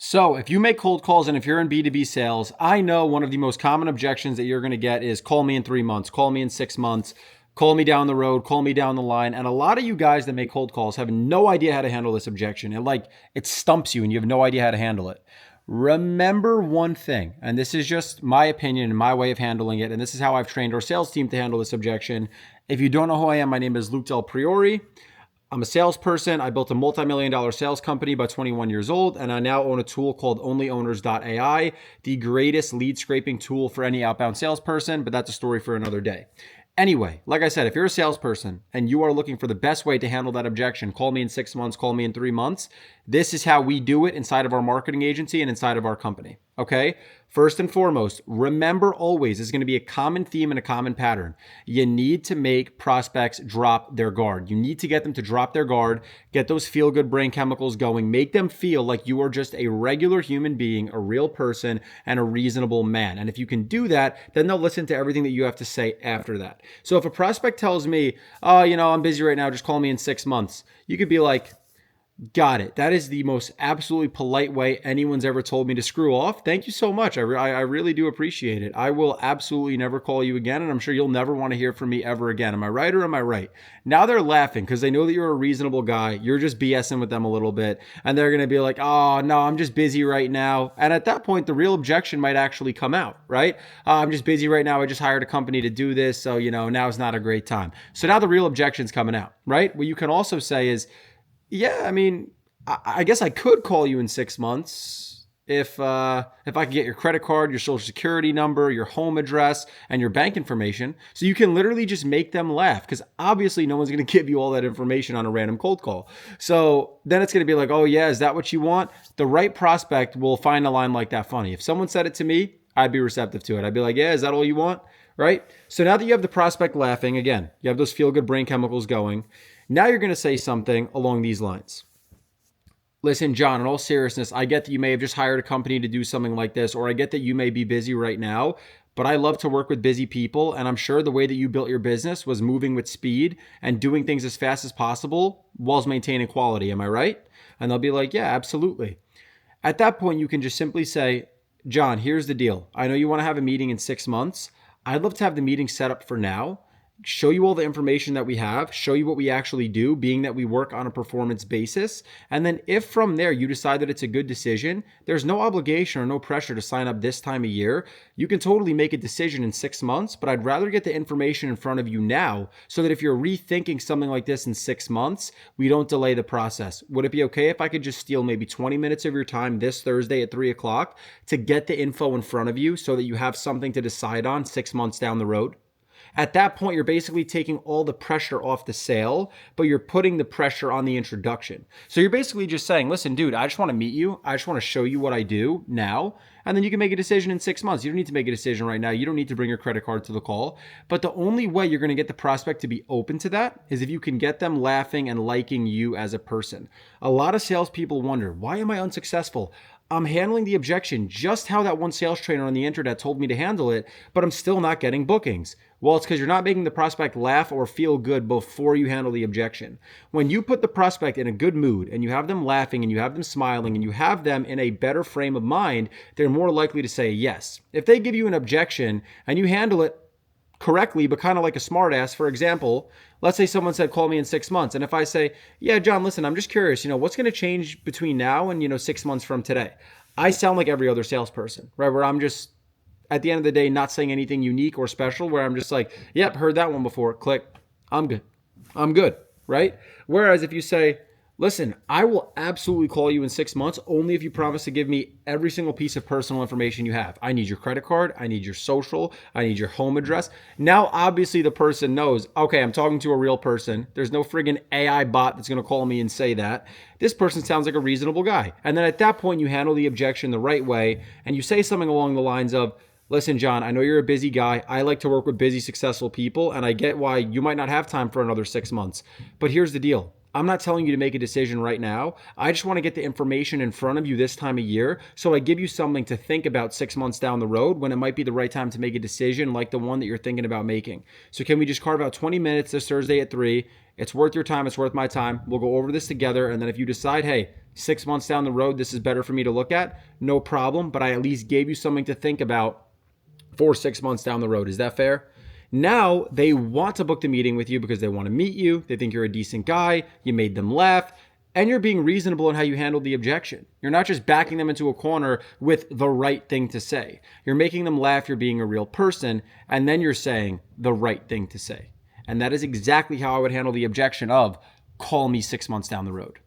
So if you make cold calls and if you're in B2B sales, I know one of the most common objections that you're going to get is call me in 3 months, call me in 6 months, call me down the road, call me down the line. And a lot of you guys that make cold calls have no idea how to handle this objection. It stumps you and you have no idea how to handle it. Remember one thing, and this is just my opinion and my way of handling it, and this is how I've trained our sales team to handle this objection. If you don't know who I am, my name is Luke Del Priori. I'm a salesperson. I built a multi-million-dollar sales company about 21 years old, and I now own a tool called OnlyOwners.ai, the greatest lead scraping tool for any outbound salesperson, but that's a story for another day. Anyway, like I said, if you're a salesperson and you are looking for the best way to handle that objection, call me in 6 months, call me in 3 months. This is how we do it inside of our marketing agency and inside of our company. Okay? First and foremost, remember always, there's going to be a common theme and a common pattern. You need to make prospects drop their guard. You need to get them to drop their guard, get those feel-good brain chemicals going, make them feel like you are just a regular human being, a real person, and a reasonable man. And if you can do that, then they'll listen to everything that you have to say after that. So if a prospect tells me, oh, I'm busy right now, just call me in 6 months, you could be like, got it. That is the most absolutely polite way anyone's ever told me to screw off. Thank you so much. I really do appreciate it. I will absolutely never call you again, and I'm sure you'll never want to hear from me ever again. Am I right or am I right? Now they're laughing because they know that you're a reasonable guy. You're just BSing with them a little bit, and they're going to be like, oh, no, I'm just busy right now. And at that point, the real objection might actually come out, right? I'm just busy right now. I just hired a company to do this, so, now is not a great time. So now the real objection's coming out, right? What you can also say is, yeah, I guess I could call you in 6 months if I could get your credit card, your social security number, your home address, and your bank information. So you can literally just make them laugh because obviously no one's going to give you all that information on a random cold call. So then it's going to be like, oh yeah, is that what you want? The right prospect will find a line like that funny. If someone said it to me, I'd be receptive to it. I'd be like, yeah, is that all you want? Right? So now that you have the prospect laughing, again, you have those feel-good brain chemicals going. Now you're going to say something along these lines. Listen, John, in all seriousness, I get that you may have just hired a company to do something like this, or I get that you may be busy right now, but I love to work with busy people, and I'm sure the way that you built your business was moving with speed and doing things as fast as possible whilst maintaining quality. Am I right? And they'll be like, yeah, absolutely. At that point, you can just simply say, John, here's the deal. I know you want to have a meeting in 6 months. I'd love to have the meeting set up for now. Show you all the information that we have, show you what we actually do, being that we work on a performance basis. And then if from there you decide that it's a good decision, there's no obligation or no pressure to sign up this time of year. You can totally make a decision in 6 months, but I'd rather get the information in front of you now so that if you're rethinking something like this in 6 months, we don't delay the process. Would it be okay if I could just steal maybe 20 minutes of your time this Thursday at 3 o'clock to get the info in front of you so that you have something to decide on 6 months down the road? At that point, you're basically taking all the pressure off the sale, but you're putting the pressure on the introduction. So you're basically just saying, listen, dude, I just want to meet you. I just want to show you what I do now. And then you can make a decision in 6 months. You don't need to make a decision right now. You don't need to bring your credit card to the call. But the only way you're going to get the prospect to be open to that is if you can get them laughing and liking you as a person. A lot of salespeople wonder, why am I unsuccessful? I'm handling the objection just how that one sales trainer on the internet told me to handle it, but I'm still not getting bookings. Well, it's because you're not making the prospect laugh or feel good before you handle the objection. When you put the prospect in a good mood and you have them laughing and you have them smiling and you have them in a better frame of mind, they're more likely to say yes. If they give you an objection and you handle it correctly, but kind of like a smartass, for example, let's say someone said, call me in 6 months. And if I say, yeah, John, listen, I'm just curious, what's going to change between now and, 6 months from today? I sound like every other salesperson, right? Where I'm just, at the end of the day, not saying anything unique or special, where I'm just like, yep, heard that one before, click, I'm good, right? Whereas if you say, listen, I will absolutely call you in 6 months only if you promise to give me every single piece of personal information you have. I need your credit card. I need your social. I need your home address. Now, obviously, the person knows, okay, I'm talking to a real person. There's no friggin' AI bot that's going to call me and say that. This person sounds like a reasonable guy. And then at that point, you handle the objection the right way, and you say something along the lines of, listen, John, I know you're a busy guy. I like to work with busy, successful people, and I get why you might not have time for another 6 months. But here's the deal. I'm not telling you to make a decision right now. I just want to get the information in front of you this time of year so I give you something to think about 6 months down the road when it might be the right time to make a decision like the one that you're thinking about making. So can we just carve out 20 minutes this Thursday at 3? It's worth your time. It's worth my time. We'll go over this together. And then if you decide, hey, 6 months down the road, this is better for me to look at, no problem. But I at least gave you something to think about for 6 months down the road. Is that fair? Now they want to book the meeting with you because they want to meet you. They think you're a decent guy. You made them laugh. And you're being reasonable in how you handle the objection. You're not just backing them into a corner with the right thing to say. You're making them laugh. You're being a real person. And then you're saying the right thing to say. And that is exactly how I would handle the objection of call me 6 months down the road.